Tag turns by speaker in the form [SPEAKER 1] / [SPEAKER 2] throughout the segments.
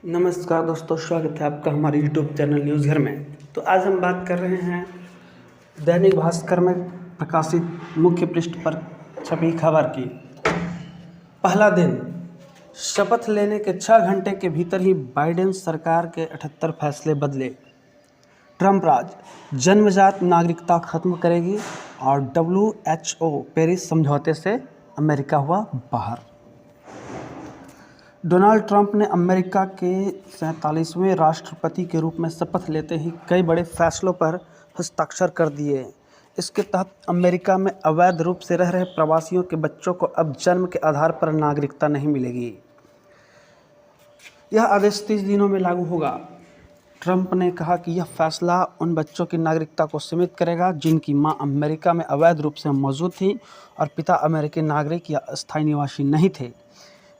[SPEAKER 1] नमस्कार दोस्तों, स्वागत है आपका हमारे यूट्यूब चैनल न्यूज़ घर में। तो आज हम बात कर रहे हैं दैनिक भास्कर में प्रकाशित मुख्य पृष्ठ पर छपी खबर की। पहला दिन, शपथ लेने के 6 घंटे के भीतर ही बाइडेन सरकार के 78 फैसले बदले। ट्रंप राज जन्मजात नागरिकता खत्म करेगी और WHO पेरिस समझौते से अमेरिका हुआ बाहर। डोनाल्ड ट्रंप ने अमेरिका के 47वें राष्ट्रपति के रूप में शपथ लेते ही कई बड़े फैसलों पर हस्ताक्षर कर दिए। इसके तहत अमेरिका में अवैध रूप से रह रहे प्रवासियों के बच्चों को अब जन्म के आधार पर नागरिकता नहीं मिलेगी। यह आदेश 30 दिनों में लागू होगा। ट्रंप ने कहा कि यह फैसला उन बच्चों की नागरिकता को सीमित करेगा जिनकी मां अमेरिका में अवैध रूप से मौजूद थी और पिता अमेरिकी नागरिक या अस्थायी निवासी नहीं थे।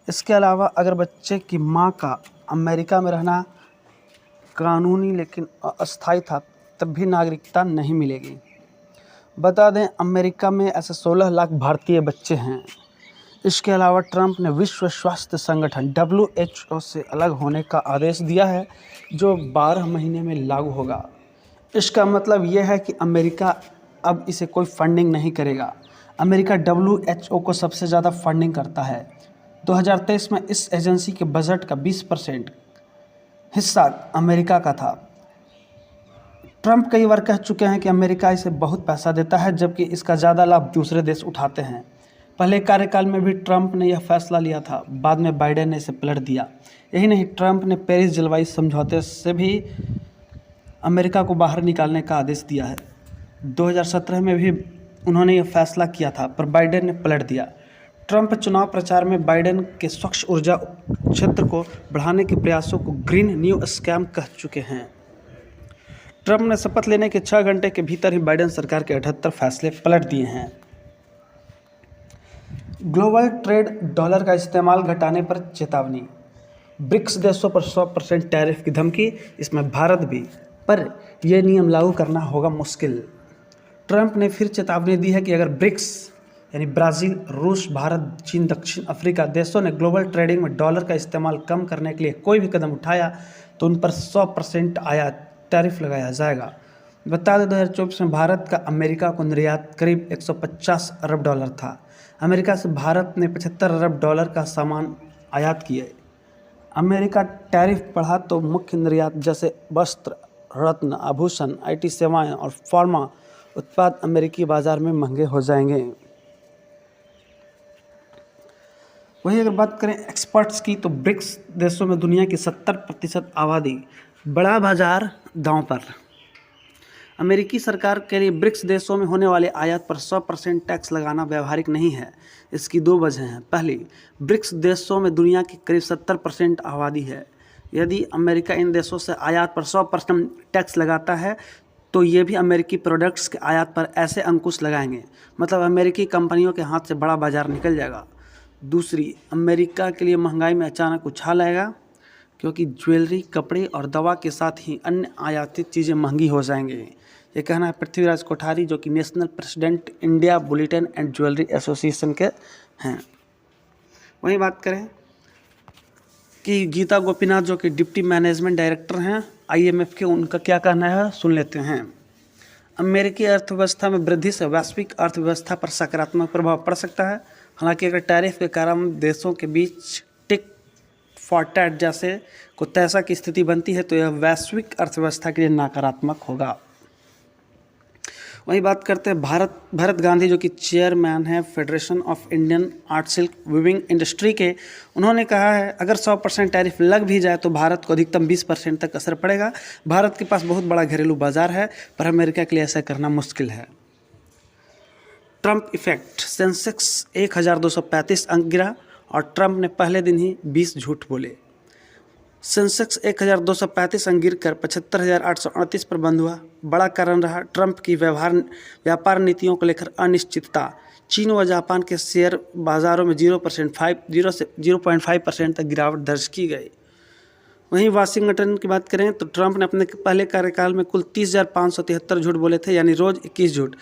[SPEAKER 1] इसके अलावा अगर बच्चे की मां का अमेरिका में रहना कानूनी लेकिन अस्थायी था तब भी नागरिकता नहीं मिलेगी। बता दें, अमेरिका में ऐसे 16 लाख भारतीय बच्चे हैं। इसके अलावा ट्रंप ने विश्व स्वास्थ्य संगठन WHO से अलग होने का आदेश दिया है, जो 12 महीने में लागू होगा। इसका मतलब यह है कि अमेरिका अब इसे कोई फंडिंग नहीं करेगा। अमेरिका WHO को सबसे ज़्यादा फंडिंग करता है। 2023 में इस एजेंसी के बजट का 20% हिस्सा अमेरिका का था। ट्रंप कई बार कह चुके हैं कि अमेरिका इसे बहुत पैसा देता है, जबकि इसका ज़्यादा लाभ दूसरे देश उठाते हैं। पहले कार्यकाल में भी ट्रंप ने यह फैसला लिया था, बाद में बाइडेन ने इसे पलट दिया। यही नहीं, ट्रंप ने पेरिस जलवायु समझौते से भी अमेरिका को बाहर निकालने का आदेश दिया है। 2017 में भी उन्होंने यह फैसला किया था, पर बाइडेन ने पलट दिया। ट्रंप चुनाव प्रचार में बाइडेन के स्वच्छ ऊर्जा क्षेत्र को बढ़ाने के प्रयासों को ग्रीन न्यू स्कैम कह चुके हैं। ट्रंप ने शपथ लेने के 6 घंटे के भीतर ही बाइडेन सरकार के 78 फैसले पलट दिए हैं। ग्लोबल ट्रेड डॉलर का इस्तेमाल घटाने पर चेतावनी। ब्रिक्स देशों पर 100% टैरिफ की धमकी, इसमें भारत भी, पर यह नियम लागू करना होगा मुश्किल। ट्रंप ने फिर चेतावनी दी है कि अगर ब्रिक्स यानी ब्राज़ील, रूस, भारत, चीन, दक्षिण अफ्रीका देशों ने ग्लोबल ट्रेडिंग में डॉलर का इस्तेमाल कम करने के लिए कोई भी कदम उठाया तो उन पर 100% आयात टैरिफ लगाया जाएगा। बता दें, 2024 में भारत का अमेरिका को निर्यात करीब 150 अरब डॉलर था। अमेरिका से भारत ने 75 अरब डॉलर का सामान आयात किए। अमेरिका टैरिफ बढ़ा तो मुख्य निर्यात जैसे वस्त्र, रत्न, आभूषण, IT सेवाएं और फार्मा उत्पाद अमेरिकी बाजार में महंगे हो जाएंगे। वहीं अगर बात करें एक्सपर्ट्स की, तो ब्रिक्स देशों में दुनिया की 70% आबादी, बड़ा बाजार दांव पर। अमेरिकी सरकार के लिए ब्रिक्स देशों में होने वाले आयात पर 100% टैक्स लगाना व्यावहारिक नहीं है। इसकी 2 वजह हैं। पहली, ब्रिक्स देशों में दुनिया की करीब 70% आबादी है। यदि अमेरिका इन देशों से आयात पर 100% टैक्स लगाता है तो ये भी अमेरिकी प्रोडक्ट्स के आयात पर ऐसे अंकुश लगाएंगे, मतलब अमेरिकी कंपनियों के हाथ से बड़ा बाजार निकल जाएगा। दूसरी, अमेरिका के लिए महंगाई में अचानक उछाल आएगा, क्योंकि ज्वेलरी, कपड़े और दवा के साथ ही अन्य आयातित चीज़ें महंगी हो जाएंगी। ये कहना है पृथ्वीराज कोठारी, जो कि national president India bulletin and jewellery association के हैं। वहीं बात करें कि गीता गोपीनाथ, जो कि डिप्टी मैनेजमेंट डायरेक्टर हैं IMF के, उनका क्या कहना है, सुन लेते हैं। अमेरिकी अर्थव्यवस्था में वृद्धि से वैश्विक अर्थव्यवस्था पर सकारात्मक प्रभाव पड़ सकता है। हालांकि अगर टैरिफ के कारण देशों के बीच टिक फॉर टैट जैसे को तैसा की स्थिति बनती है तो यह वैश्विक अर्थव्यवस्था के लिए नकारात्मक होगा। वहीं बात करते हैं भरत गांधी, जो कि चेयरमैन है federation of Indian art silk weaving industry के। उन्होंने कहा है अगर 100% टैरिफ लग भी जाए तो भारत को अधिकतम 20% तक असर पड़ेगा। भारत के पास बहुत बड़ा घरेलू बाजार है, पर अमेरिका के लिए ऐसा करना मुश्किल है। ट्रंप इफेक्ट, सेंसेक्स 1235 अंक गिरा और ट्रंप ने पहले दिन ही 20 झूठ बोले। सेंसेक्स 1235 अंक गिरकर 75,838 पर बंद हुआ। बड़ा कारण रहा ट्रंप की व्यापार नीतियों को लेकर अनिश्चितता। चीन व जापान के शेयर बाजारों में 0.5% तक गिरावट दर्ज की गई। वहीं वाशिंगटन की बात करें तो ट्रंप ने अपने पहले कार्यकाल में कुल 30,573 झूठ बोले थे, यानी रोज़ 21 झूठ।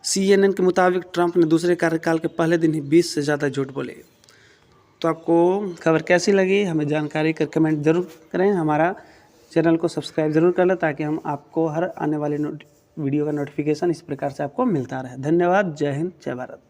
[SPEAKER 1] CNN के मुताबिक ट्रंप ने दूसरे कार्यकाल के पहले दिन ही 20 से ज़्यादा झूठ बोले। तो आपको खबर कैसी लगी हमें जानकारी कर कमेंट ज़रूर करें। हमारा चैनल को सब्सक्राइब ज़रूर कर लें ताकि हम आपको हर आने वाले वीडियो का नोटिफिकेशन इस प्रकार से आपको मिलता रहे। धन्यवाद। जय हिंद, जय भारत।